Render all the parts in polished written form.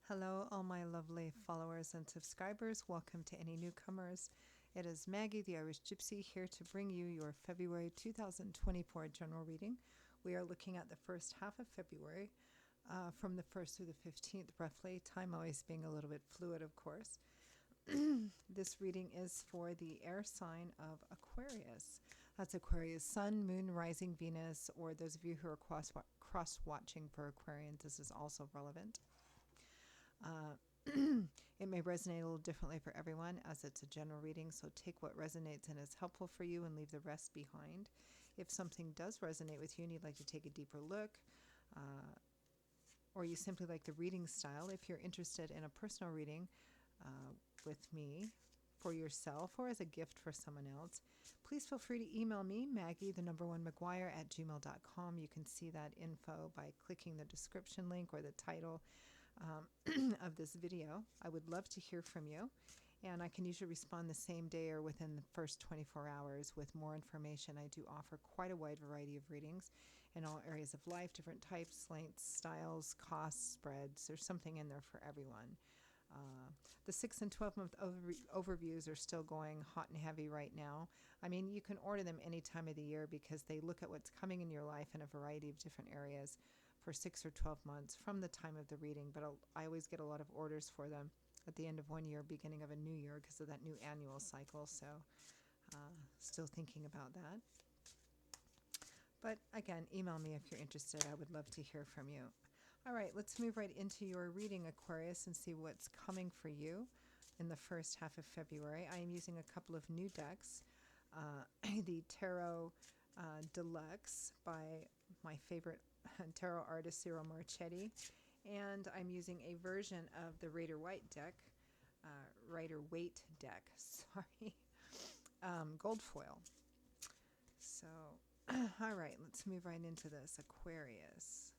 Hello, all my lovely followers and subscribers. Welcome to any newcomers. It is Maggie, the Irish Gypsy, here to bring you your February 2024 general reading. We are looking at the first half of February, from the 1st through the 15th, roughly. Time always being a little bit fluid, of course. This reading is for the air sign of Aquarius. That's Aquarius Sun, Moon, Rising, Venus, or those of you who are cross-watching for Aquarians, this is also relevant. It may resonate a little differently for everyone as it's a general reading, so take what resonates and is helpful for you and leave the rest behind. If something does resonate with you and you'd like to take a deeper look, or you simply like the reading style, if you're interested in a personal reading with me for yourself or as a gift for someone else, please feel free to email me, Maggie, @McGuire @gmail.com. You can see that info by clicking the description link or the title of this video. I would love to hear from you, and I can usually respond the same day or within the first 24 hours with more information. I do offer quite a wide variety of readings in all areas of life, different types, lengths, styles, costs, spreads. There's something in there for everyone. The 6 and 12-month overviews are still going hot and heavy right now. I mean, you can order them any time of the year because they look at what's coming in your life in a variety of different areas for 6 or 12 months from the time of the reading. But I always get a lot of orders for them at the end of one year, beginning of a new year, because of that new annual cycle. So still thinking about that. But again, email me if you're interested. I would love to hear from you. All right, let's move right into your reading, Aquarius, and see what's coming for you in the first half of February. I am using a couple of new decks. The Tarot Deluxe by my favorite tarot artist, Cyril Marchetti. And I'm using a version of the Rider-Waite deck, sorry, gold foil. So, all right, let's move right into this, Aquarius.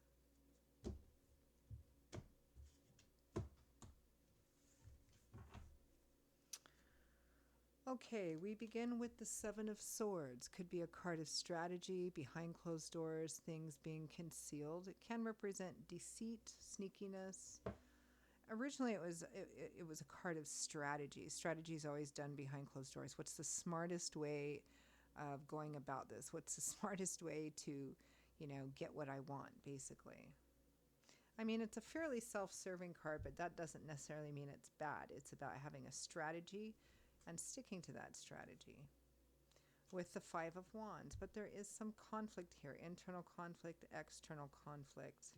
Okay, we begin with the Seven of Swords. Could be a card of strategy, behind closed doors, things being concealed. It can represent deceit, sneakiness. Originally, it was a card of strategy. Strategy is always done behind closed doors. What's the smartest way of going about this? What's the smartest way to, get what I want, basically? I mean, it's a fairly self-serving card, but that doesn't necessarily mean it's bad. It's about having a strategy and sticking to that strategy. With the Five of Wands, but there is some conflict here, internal conflict, external conflict.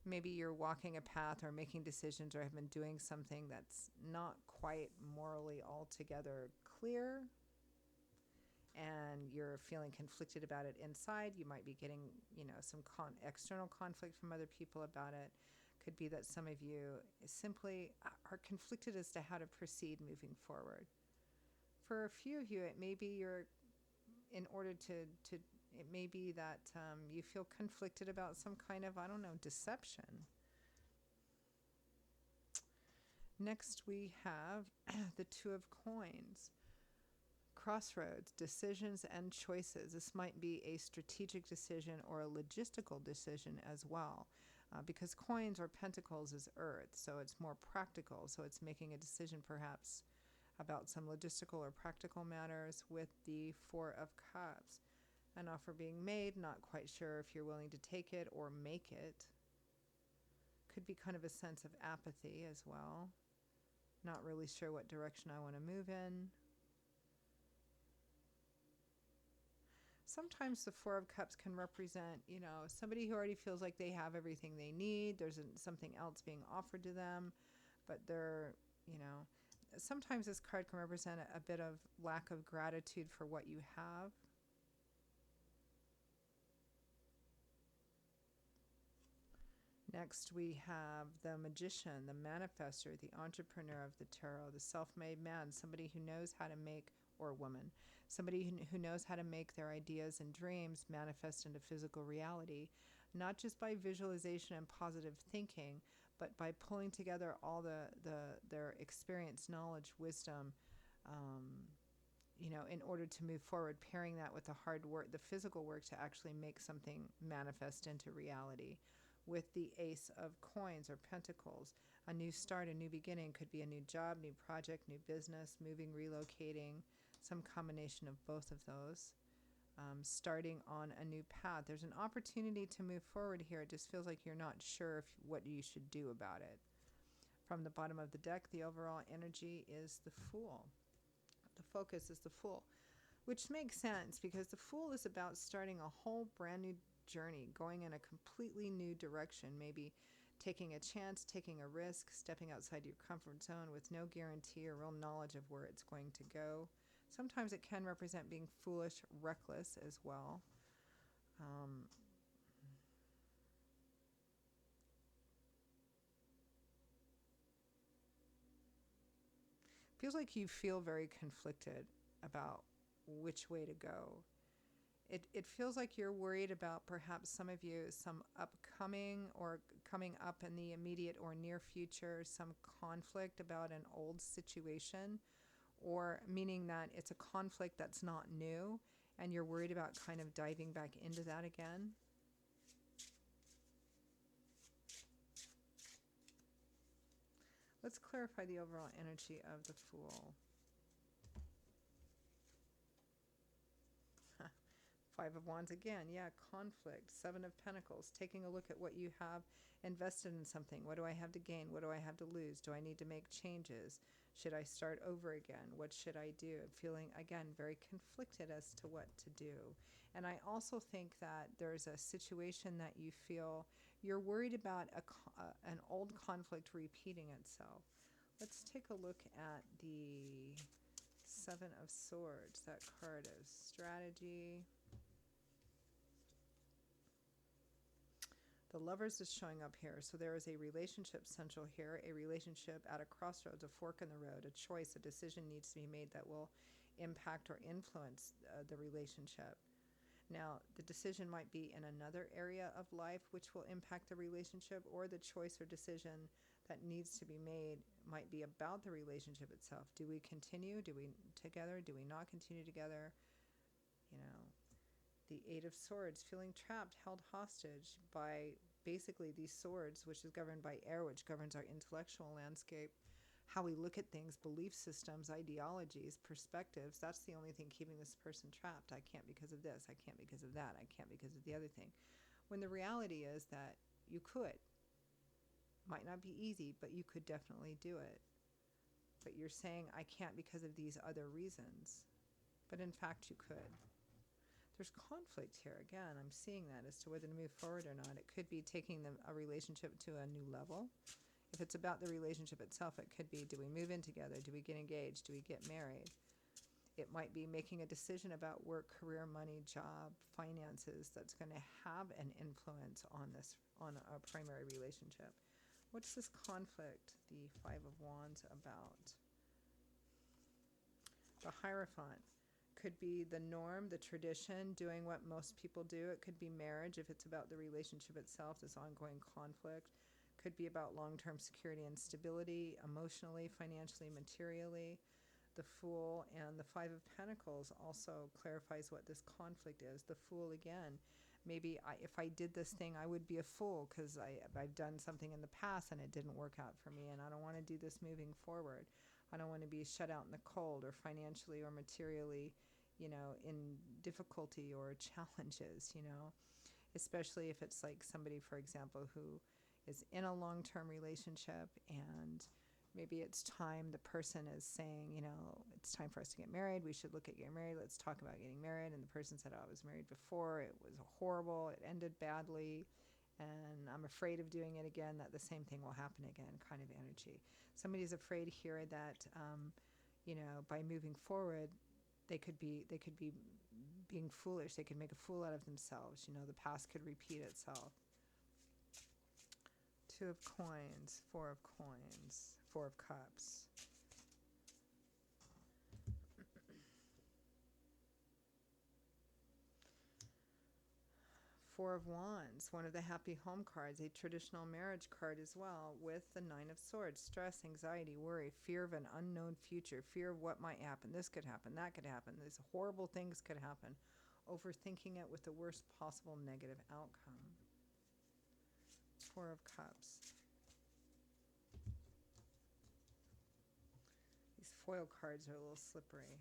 Maybe you're walking a path or making decisions or have been doing something that's not quite morally altogether clear, and you're feeling conflicted about it inside. You might be getting, some external conflict from other people about it. Could be that some of you simply are conflicted as to how to proceed moving forward. For a few of you, it may be it may be that you feel conflicted about some kind of, deception. Next, we have the Two of Coins. Crossroads, decisions and choices. This might be a strategic decision or a logistical decision as well, because coins or pentacles is earth, so it's more practical. So it's making a decision perhaps about some logistical or practical matters. With the Four of Cups, an offer being made, not quite sure if you're willing to take it or make it. Could be kind of a sense of apathy as well. Not really sure what direction I want to move in. Sometimes the Four of Cups can represent, somebody who already feels like they have everything they need. There's something else being offered to them, but they're, sometimes this card can represent a bit of lack of gratitude for what you have. Next, we have the Magician, the manifester, the entrepreneur of the tarot, the self-made man, somebody who knows how to make, or woman, somebody who knows how to make their ideas and dreams manifest into physical reality, not just by visualization and positive thinking, but by pulling together all their experience, knowledge, wisdom, in order to move forward, pairing that with the hard work, the physical work to actually make something manifest into reality. with the Ace of Coins or Pentacles. A new start, a new beginning could be a new job, new project, new business, moving, relocating, some combination of both of those. Starting on a new path. There's an opportunity to move forward here. It just feels like you're not sure what you should do about it. From the bottom of the deck, the overall energy is the Fool. The focus is the Fool, which makes sense because the Fool is about starting a whole brand new journey, going in a completely new direction, maybe taking a chance, taking a risk, stepping outside your comfort zone with no guarantee or real knowledge of where it's going to go. Sometimes it can represent being foolish, reckless as well. Feels like you feel very conflicted about which way to go. It feels like you're worried about perhaps some of you, some upcoming or coming up in the immediate or near future, some conflict about an old situation, or meaning that it's a conflict that's not new and you're worried about kind of diving back into that again. Let's clarify the overall energy of the Fool. Five of Wands again. Yeah, conflict. Seven of Pentacles. Taking a look at what you have invested in something. What do I have to gain? What do I have to lose? Do I need to make changes? Should I start over again? What should I do? I'm feeling, again, very conflicted as to what to do. And I also think that there's a situation that you feel you're worried about an old conflict repeating itself. Let's take a look at the Seven of Swords, that card of strategy. The Lovers is showing up here. So there is a relationship central here, a relationship at a crossroads, a fork in the road, a choice, a decision needs to be made that will impact or influence the relationship. Now, the decision might be in another area of life which will impact the relationship, or the choice or decision that needs to be made might be about the relationship itself. Do we continue? Do we together? Do we not continue together? You know, the Eight of Swords, feeling trapped, held hostage by basically these swords, which is governed by air, which governs our intellectual landscape, how we look at things, belief systems, ideologies, perspectives. That's the only thing keeping this person trapped. I can't because of this. I can't because of that. I can't because of the other thing. When the reality is that you could. Might not be easy, but you could definitely do it. But you're saying, I can't because of these other reasons. But in fact, you could. There's conflict here. Again, I'm seeing that as to whether to move forward or not. It could be taking a relationship to a new level. If it's about the relationship itself, it could be, do we move in together? Do we get engaged? Do we get married? It might be making a decision about work, career, money, job, finances that's going to have an influence on a primary relationship. What's this conflict, the Five of Wands, about? The Hierophant. Could be the norm, the tradition, doing what most people do. It could be marriage if it's about the relationship itself, this ongoing conflict. Could be about long-term security and stability, emotionally, financially, materially. The Fool and the Five of Pentacles also clarifies what this conflict is. The Fool again. Maybe if I did this thing, I would be a fool because I've done something in the past and it didn't work out for me, and I don't want to do this moving forward. I don't want to be shut out in the cold or financially or materially, in difficulty or challenges, especially if it's like somebody, for example, who is in a long-term relationship and maybe it's time, the person is saying, it's time for us to get married. We should look at getting married. Let's talk about getting married. And the person said, oh, I was married before. It was horrible. It ended badly. And I'm afraid of doing it again, that the same thing will happen again, kind of energy. Somebody's afraid here that, by moving forward, they could be being foolish. They could make a fool out of themselves. The past could repeat itself. Two of Coins, Four of Coins, Four of Cups. Four of Wands, one of the happy home cards, a traditional marriage card as well, with the Nine of Swords. Stress, anxiety, worry, fear of an unknown future, fear of what might happen. This could happen, that could happen. These horrible things could happen. Overthinking it with the worst possible negative outcome. Four of Cups. These foil cards are a little slippery.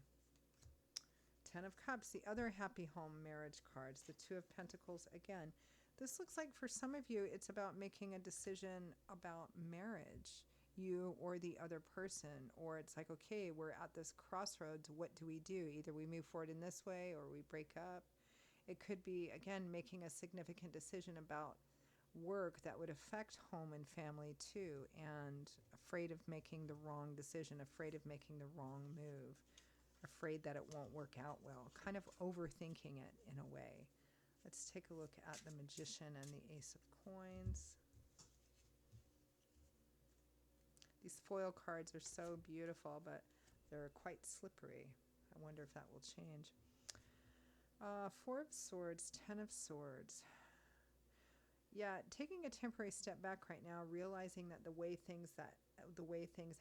Ten of Cups, the other happy home marriage cards. The Two of Pentacles again. This looks like for some of you, it's about making a decision about marriage, you or the other person. Or it's like, okay, we're at this crossroads. What do we do? Either we move forward in this way or we break up. It could be, again, making a significant decision about work that would affect home and family too, and afraid of making the wrong decision, afraid of making the wrong move, afraid that it won't work out well, kind of overthinking it in a way. Let's take a look at the Magician and the Ace of Coins. These foil cards are so beautiful, but they're quite slippery. I wonder if that will change. Four of Swords, Ten of Swords. Yeah, taking a temporary step back right now, realizing that the way things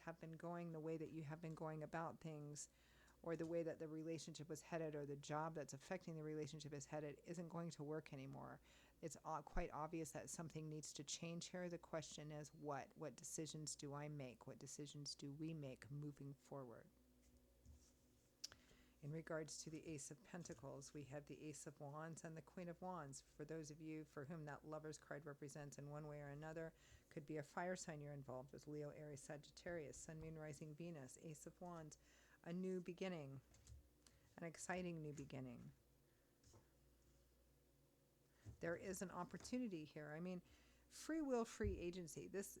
have been going, the way that you have been going about things, or the way that the relationship was headed, or the job that's affecting the relationship is headed, isn't going to work anymore. It's quite obvious that something needs to change here. The question is what? What decisions do I make? What decisions do we make moving forward? In regards to the Ace of Pentacles, we have the Ace of Wands and the Queen of Wands. For those of you for whom that Lover's card represents in one way or another, could be a fire sign you're involved with: Leo, Aries, Sagittarius, Sun, Moon, Rising, Venus. Ace of Wands, a new beginning, an exciting new beginning. There is an opportunity here. I mean, free will, free agency. This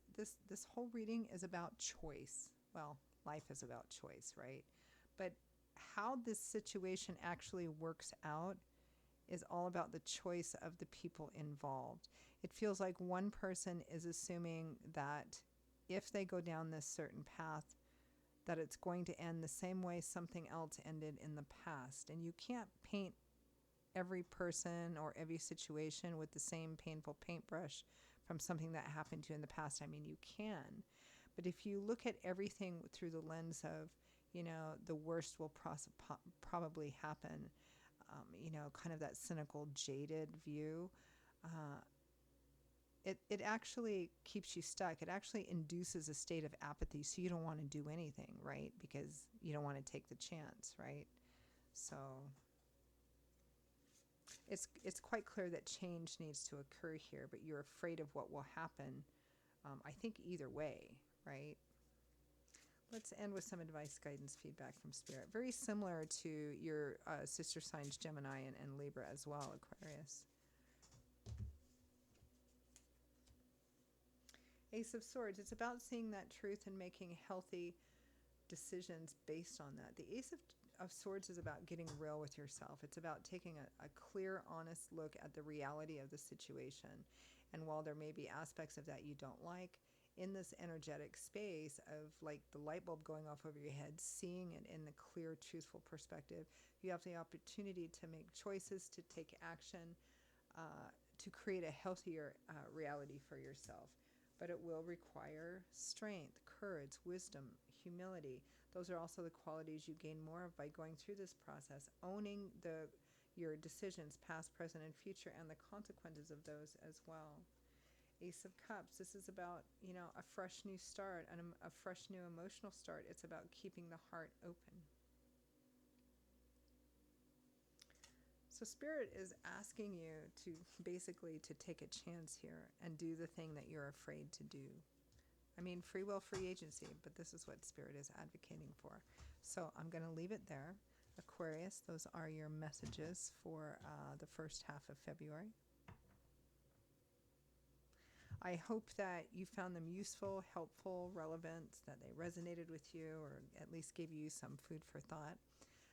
whole reading is about choice. Well, life is about choice, right? But how this situation actually works out is all about the choice of the people involved. It feels like one person is assuming that if they go down this certain path, that it's going to end the same way something else ended in the past. And you can't paint every person or every situation with the same painful paintbrush from something that happened to you in the past. I mean, you can. But if you look at everything through the lens of, the worst will probably happen, kind of that cynical, jaded view, it actually keeps you stuck. It actually induces a state of apathy, so you don't want to do anything, right? Because you don't want to take the chance, right? So it's quite clear that change needs to occur here, but you're afraid of what will happen, I think either way, right? Let's end with some advice, guidance, feedback from Spirit. Very similar to your sister signs, Gemini and Libra as well, Aquarius. Ace of Swords, it's about seeing that truth and making healthy decisions based on that. The Ace of Swords is about getting real with yourself. It's about taking a clear, honest look at the reality of the situation. And while there may be aspects of that you don't like, in this energetic space of like the light bulb going off over your head, seeing it in the clear, truthful perspective, you have the opportunity to make choices, to take action, to create a healthier reality for yourself. But it will require strength, courage, wisdom, humility. Those are also the qualities you gain more of by going through this process, owning your decisions, past, present, and future, and the consequences of those as well. Ace of Cups, this is about, a fresh new start and a fresh new emotional start. It's about keeping the heart open. So Spirit is asking you to basically to take a chance here and do the thing that you're afraid to do. I mean, free will, free agency, but this is what Spirit is advocating for. So I'm going to leave it there. Aquarius, those are your messages for the first half of February. I hope that you found them useful, helpful, relevant, that they resonated with you, or at least gave you some food for thought.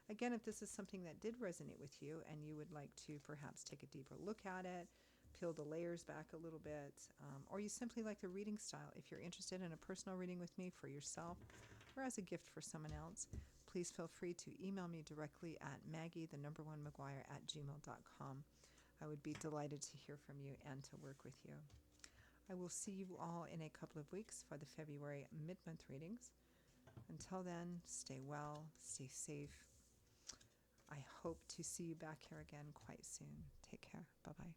Again, if this is something that did resonate with you and you would like to perhaps take a deeper look at it, peel the layers back a little bit, or you simply like the reading style, if you're interested in a personal reading with me for yourself or as a gift for someone else, please feel free to email me directly at maggie1maguire@gmail.com. I would be delighted to hear from you and to work with you. I will see you all in a couple of weeks for the February mid-month readings. Until then, stay well, stay safe. I hope to see you back here again quite soon. Take care. Bye-bye.